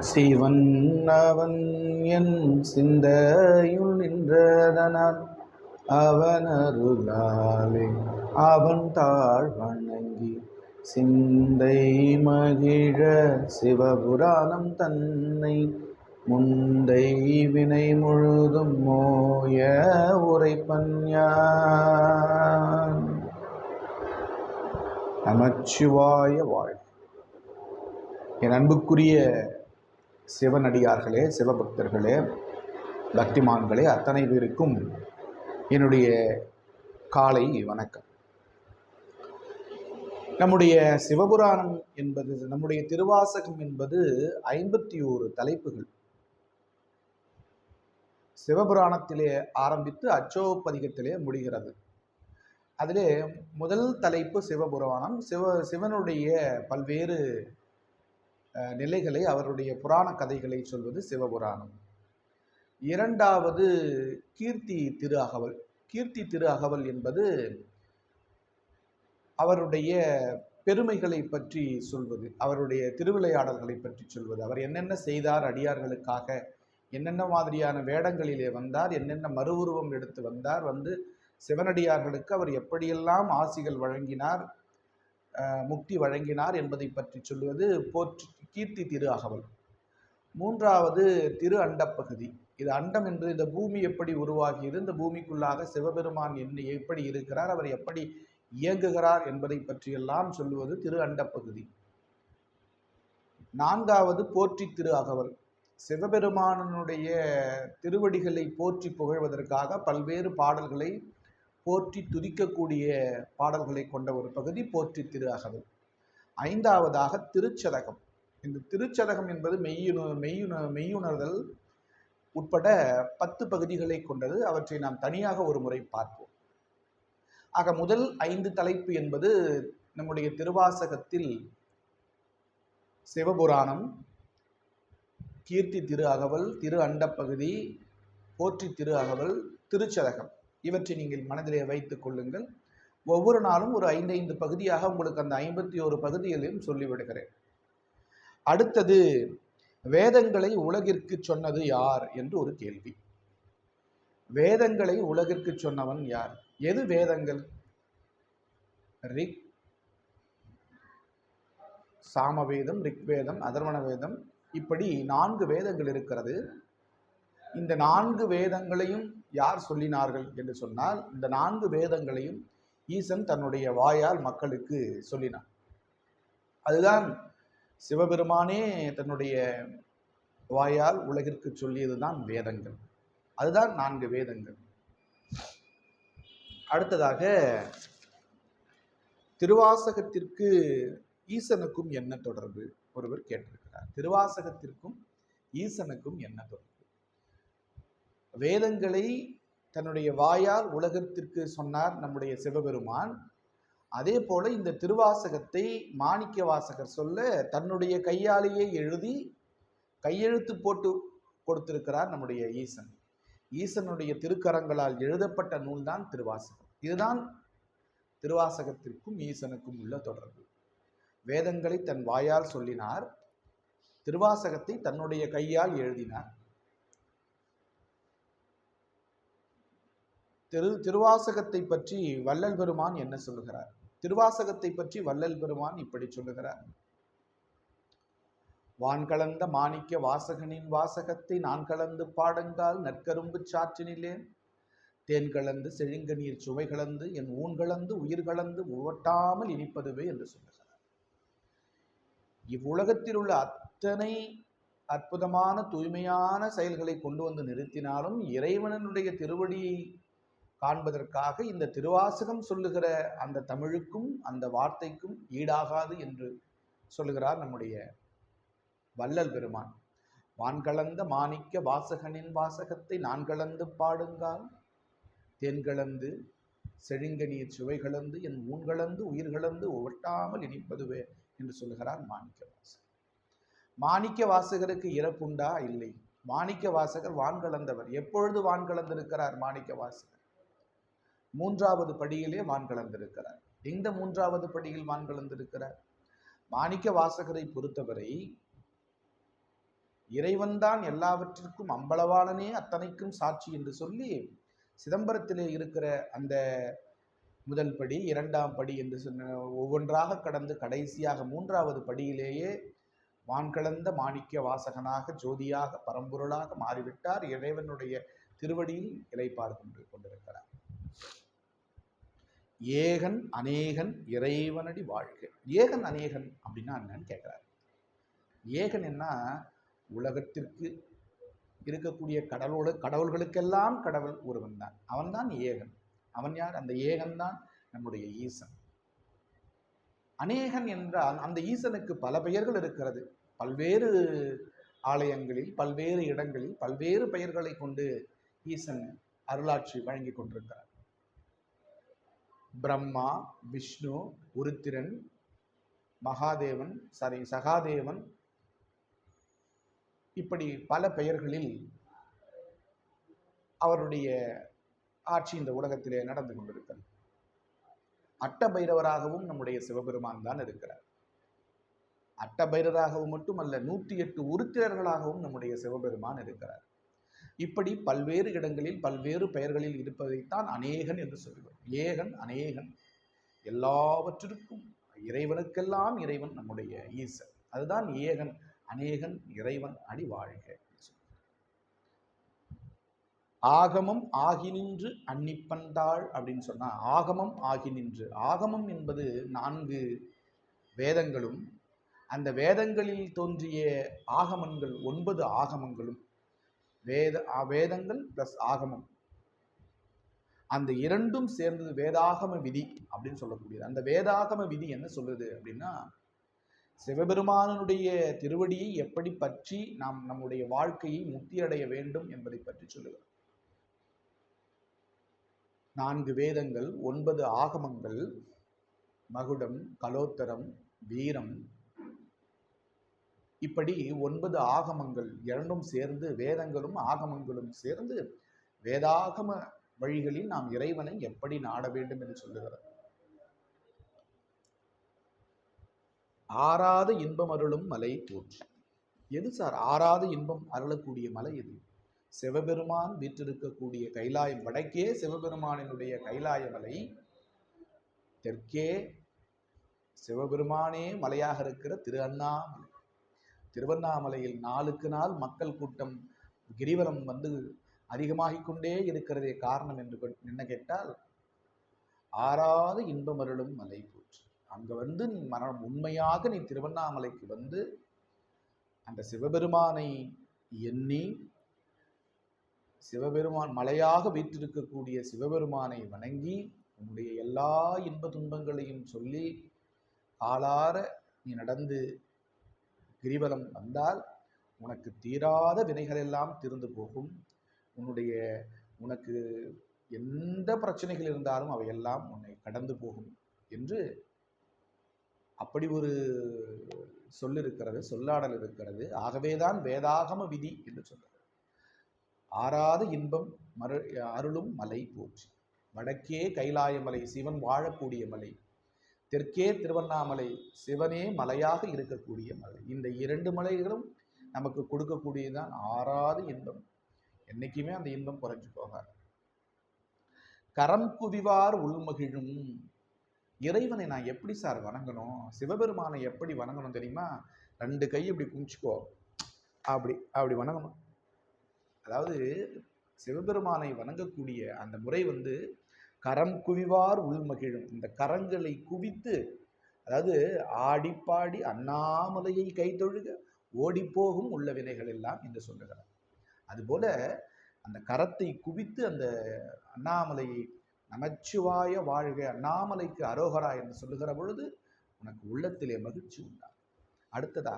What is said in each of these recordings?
சிவன் அவன் என் சிந்தையுள் நின்றதனால் அவன் அருளாலே அவன் தாழ் வணங்கி சிந்தை மகிழ சிவபுராணம் தன்னை முந்தை வினை முழுதும் மோய உரைப்பன் யான். நமச்சிவாய வாழ்க. என் அன்புக்குரிய சிவனடியார்களே, சிவபக்தர்களே, பக்திமான்களே, அத்தனை பேருக்கும் என்னுடைய காலை வணக்கம். நம்முடைய சிவபுராணம் என்பது, நம்முடைய திருவாசகம் என்பது 51 தலைப்புகள். சிவபுராணத்திலே ஆரம்பித்து அச்சோபதிகத்திலே முடிகிறது. அதிலே முதல் தலைப்பு சிவபுராணம். சிவனுடைய பல்வேறு நிலைகளை, அவருடைய புராண கதைகளை சொல்வது சிவபுராணம். இரண்டாவது கீர்த்தி திரு அகவல். கீர்த்தி திரு அகவல் என்பது அவருடைய பெருமைகளை பற்றி சொல்வது, அவருடைய திருவிளையாடல்களை பற்றி சொல்வது, அவர் என்னென்ன செய்தார் அடியார்களுக்காக, என்னென்ன மாதிரியான வேடங்களிலே வந்தார், என்னென்ன மறு உருவம் எடுத்து வந்தார், வந்து சிவனடியார்களுக்கு அவர் எப்படியெல்லாம் ஆசிகள் வழங்கினார், முக்தி வழங்கினார் என்பதை பற்றி சொல்வது கீர்த்தி திரு அகவல். மூன்றாவது திரு அண்டப்பகுதி. இது அண்டம் என்பது இந்த பூமி எப்படி உருவாகியது, இந்த பூமிக்குள்ளாக சிவபெருமான் எப்படி இருக்கிறார், அவர் எப்படி இயங்குகிறார் என்பதை பற்றியெல்லாம் சொல்லுவது திரு அண்டப்பகுதி. நான்காவது போற்றி திரு அகவல். சிவபெருமானுடைய திருவடிகளை போற்றி புகழ்வதற்காக பல்வேறு பாடல்களை போற்றி துதிக்கக்கூடிய பாடல்களை கொண்ட ஒரு பகுதி போற்றி திரு அகவல். ஐந்தாவதாக திருச்சதகம். இந்த திருச்சதகம் என்பது மெய்யுணர்தல் உட்பட 10 பகுதிகளை கொண்டது. அவற்றை நாம் தனியாக ஒரு முறை பார்ப்போம். ஆக முதல் 5 தலைப்பு என்பது நம்முடைய திருவாசகத்தில் சிவபுராணம், கீர்த்தி திரு அகவல், திரு அண்டப்பகுதி, போற்றி திரு அகவல், திருச்சதகம். இவற்றை நீங்கள் மனதிலே வைத்துக் கொள்ளுங்கள். ஒவ்வொரு நாளும் ஒரு 5 பகுதியாக உங்களுக்கு அந்த 51 பகுதிகளையும் சொல்லிவிடுகிறேன். அடுத்தது வேதங்களை உலகிற்கு சொன்னது யார் என்று ஒரு கேள்வி. வேதங்களை உலகிற்கு சொன்னவன் யார்? எது வேதங்கள்? ரிக், சாமவேதம், ரிக்வேதம், அதர்வண வேதம், இப்படி 4 வேதங்கள் இருக்கிறது. இந்த 4 வேதங்களையும் யார் சொல்லினார்கள் என்று சொன்னால், இந்த 4 வேதங்களையும் ஈசன் தன்னுடைய வாயால் மக்களுக்கு சொல்லினார். அதுதான் சிவபெருமானே தன்னுடைய வாயால் உலகிற்கு சொல்லியதுதான் வேதங்கள். அதுதான் 4 வேதங்கள். அடுத்ததாக திருவாசகத்திற்கு ஈசனுக்கும் என்ன தொடர்பு? ஒருவர் கேட்டிருக்கிறார். திருவாசகத்திற்கும் ஈசனுக்கும் என்ன தொடர்பு? வேதங்களை தன்னுடைய வாயால் உலகத்திற்கு சொன்னார் நம்முடைய சிவபெருமான். அதே போல இந்த திருவாசகத்தை மாணிக்க வாசகர் சொல்ல தன்னுடைய கையாலேயே எழுதி கையெழுத்து போட்டு கொடுத்திருக்கிறார் நம்முடைய ஈசன். ஈசனுடைய திருக்கரங்களால் எழுதப்பட்ட நூல்தான் திருவாசகம். இதுதான் திருவாசகத்திற்கும் ஈசனுக்கும் உள்ள தொடர்பு. வேதங்களை தன் வாயால் சொல்லினார், திருவாசகத்தை தன்னுடைய கையால் எழுதினார். திருவாசகத்தை பற்றி வள்ளல் பெருமான் என்ன சொல்லுகிறார்? திருவாசகத்தை பற்றி வள்ளல் பெருமான் இப்படி சொல்லுகிறார். வான் கலந்த மாணிக்க வாசகனின் வாசகத்தை நான் கலந்து பாடுங்கால் நற்கரும்பு சாற்றினிலேன் தேன் கலந்து செழுங்க நீர் சுவை கலந்து என் ஊன் கலந்து உயிர் கலந்து உவட்டாமல் இனிப்பதுவே என்று சொல்லுகிறார். இவ்வுலகத்தில் உள்ள அத்தனை அற்புதமான தூய்மையான செயல்களை கொண்டு வந்து நிறுத்தினாலும் இறைவனுடைய திருவடியை காண்பதற்காக இந்த திருவாசகம் சொல்லுகிற அந்த தமிழுக்கும் அந்த வார்த்தைக்கும் ஈடாகாது என்று சொல்லுகிறார் நம்முடைய வள்ளல் பெருமான். வான் கலந்த மாணிக்க வாசகனின் வாசகத்தை நான் கலந்து பாடுங்கால் தேன் கலந்து செழுங்க நீர் சுவை கலந்து என் ஊன் கலந்து உயிர் கலந்து ஒட்டாமல் இனிப்பதுவே என்று சொல்லுகிறார் மாணிக்க வாசகர். மாணிக்க வாசகருக்கு இறப்புண்டா? இல்லை. மாணிக்க வாசகர் வான் கலந்தவர். எப்பொழுது வான் கலந்திருக்கிறார் மாணிக்க வாசகர்? 3வது படியிலே வான் கலந்திருக்கிறார். எந்த 3வது படியில் வான் கலந்திருக்கிறார்? மாணிக்க வாசகரை பொறுத்தவரை இறைவன்தான் எல்லாவற்றிற்கும் அம்பலவாளனே அத்தனைக்கும் சாட்சி என்று சொல்லி சிதம்பரத்திலே இருக்கிற அந்த முதல் படி, இரண்டாம் படி என்று சொன்ன ஒவ்வொன்றாக கடந்து கடைசியாக மூன்றாவது படியிலேயே வான்கலந்த மாணிக்க வாசகனாக ஜோதியாக பரம்பொருளாக மாறிவிட்டார். இறைவனுடைய திருவடியில் இளைப்பார் கொண்டிருக்கிறார். ஏகன் அநேகன் இறைவனடி வாழ்க. ஏகன் அநேகன் அப்படின்னா என்னன்னு கேட்கிறார். ஏகன் என்ன, உலகத்திற்கு இருக்கக்கூடிய கடவுள்களுக்கெல்லாம் கடவுள் ஒருவன் தான். அவன்தான் ஏகன். அவன் யார்? அந்த ஏகன் தான் நம்முடைய ஈசன். அநேகன் என்றால் அந்த ஈசனுக்கு பல பெயர்கள் இருக்கிறது. பல்வேறு ஆலயங்களில், பல்வேறு இடங்களில், பல்வேறு பெயர்களை கொண்டு ஈசன் அருளாட்சி வழங்கி கொண்டிருக்கிறார். பிரம்மா, விஷ்ணு, உருத்திரன், மகாதேவன், சகாதேவன், இப்படி பல பெயர்களில் அவருடைய ஆட்சி இந்த உலகத்திலே நடந்து கொண்டிருக்கிறது. அட்டபைரவராகவும் நம்முடைய சிவபெருமான் தான் இருக்கிறார். அட்டபைரவராகவும் மட்டுமல்ல, 108 உருத்திரர்களாகவும் நம்முடைய சிவபெருமான் இருக்கிறார். இப்படி பல்வேறு இடங்களில் பல்வேறு பெயர்களில் இருப்பதைத்தான் அநேகன் என்று சொல்கிறோம். ஏகன் அநேகன், எல்லாவற்றிற்கும் இறைவனுக்கெல்லாம் இறைவன் நம்முடைய ஈசன். அதுதான் ஏகன் அநேகன் இறைவன் அடி வாழ்க. ஆகமம் ஆகி நின்று அன்னிப்பந்தாள் அப்படின்னு சொன்னா, ஆகமம் ஆகி நின்று, ஆகமம் என்பது 4 வேதங்களும் அந்த வேதங்களில் தோன்றிய ஆகமங்கள் 9 ஆகமங்களும், வேதங்கள் பிளஸ் ஆகமம், அந்த இரண்டும் சேர்ந்தது வேதாகம விதி அப்படின்னு சொல்லக்கூடியது. அந்த வேதாகம விதி என்ன சொல்லுது அப்படின்னா, சிவபெருமானுடைய திருவடியை எப்படி பற்றி நாம் நம்முடைய வாழ்க்கையை முக்தியடைய வேண்டும் என்பதை பற்றி சொல்லுகிறோம். 4 வேதங்கள், 9 ஆகமங்கள், மகுடம், கலோத்தரம், வீரம், இப்படி 9 ஆகமங்கள் இரண்டும் சேர்ந்து, வேதங்களும் ஆகமங்களும் சேர்ந்து வேதாகம வழிகளில் நாம் இறைவனை எப்படி நாட வேண்டும் என்று சொல்லுகிறார். ஆறாத இன்பம் அருளும் மலை போற்றி. எது சார் ஆறாத இன்பம் அருளக்கூடிய மலை? எது? சிவபெருமான் வீற்றிருக்கக்கூடிய கைலாயம். வடக்கே சிவபெருமானினுடைய கைலாய மலை, தெற்கே சிவபெருமானே மலையாக இருக்கிற திருவண்ணாமலை. திருவண்ணாமலையில் நாளுக்கு நாள் மக்கள் கூட்டம் கிரிவலம் வந்து அதிகமாகிக் கொண்டே இருக்கிறதே காரணம் என்று என்ன கேட்டால், ஆறாத இன்பம் அருளும் மலை போற்றி. அங்க வந்து நீ உண்மையாக நீ திருவண்ணாமலைக்கு வந்து அந்த சிவபெருமானை எண்ணி, சிவபெருமான் மலையாக வீற்றிருக்கக்கூடிய சிவபெருமானை வணங்கி, உன்னுடைய எல்லா இன்ப துன்பங்களையும் சொல்லி ஆளார நீ நடந்து கிரிவலம் வந்தால் உனக்கு தீராத வினைகள் எல்லாம் தீர்ந்து போகும். உனக்கு எந்த பிரச்சனைகள் இருந்தாலும் அவையெல்லாம் உன்னை கடந்து போகும் என்று அப்படி ஒரு சொல்லிருக்கிறது, சொல்லாடல் இருக்கிறது. ஆகவேதான் வேதாகம விதி என்று சொல்றது. ஆறாத இன்பம் அருளும் மலை போற்றி. வடக்கே கைலாயமலை, சிவன் வாழக்கூடிய மலை. தெற்கே திருவண்ணாமலை, சிவனே மலையாக இருக்கக்கூடிய மலை. இந்த 2 மலைகளும் நமக்கு கொடுக்கக்கூடியதுதான் ஆறாத இன்பம். என்னைக்குமே அந்த இன்பம் குறைஞ்சு போகாது. கரம் குவிவார் உள்மகிழும். இறைவனை நான் எப்படி சார் வணங்கணும்? சிவபெருமானை எப்படி வணங்கணும் தெரியுமா? 2 கை இப்படி குமிச்சுக்கோ, அப்படி வணங்கணும். அதாவது சிவபெருமானை வணங்கக்கூடிய அந்த முறை வந்து கரம் குவிவார் உள்மகிழும். இந்த கரங்களை குவித்து, அதாவது ஆடிப்பாடி அண்ணாமலையை கைதொழுக ஓடிப்போகும் உள்ள வினைகள் எல்லாம் என்று சொல்லுகிறார். அதுபோல அந்த கரத்தை குவித்து அந்த அண்ணாமலையை நமச்சிவாய வாழ்க, அண்ணாமலைக்கு அரோகரா என்று சொல்லுகிற பொழுது உனக்கு உள்ளத்திலே மகிழ்ச்சி உண்டாகும். அடுத்ததா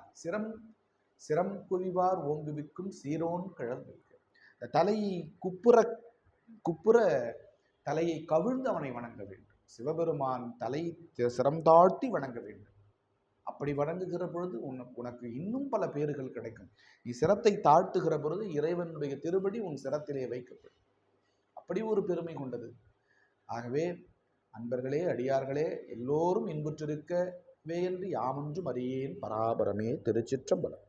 சிரம் குவிவார் ஓங்குவிக்கும் சீரோன் கிழல் வைக்க. தலையை குப்புற தலையை கவிழ்ந்து அவனை வணங்க வேண்டும். சிவபெருமான் தலை சிரம் தாழ்த்தி வணங்க வேண்டும். அப்படி வணங்குகிற பொழுது உனக்கு இன்னும் பல பேறுகள் கிடைக்கும். நீ சிரத்தை தாழ்த்துகிற பொழுது இறைவனுடைய திருவடி உன் சிரத்திலே வைக்கப்படும். அப்படி ஒரு பெருமை கொண்டது. ஆகவே அன்பர்களே, அடியார்களே, எல்லோரும் இன்புற்றிருக்கவே என்று யாமொன்றும் அறியேன். பராபரமே. திருச்சிற்றம்பலம்.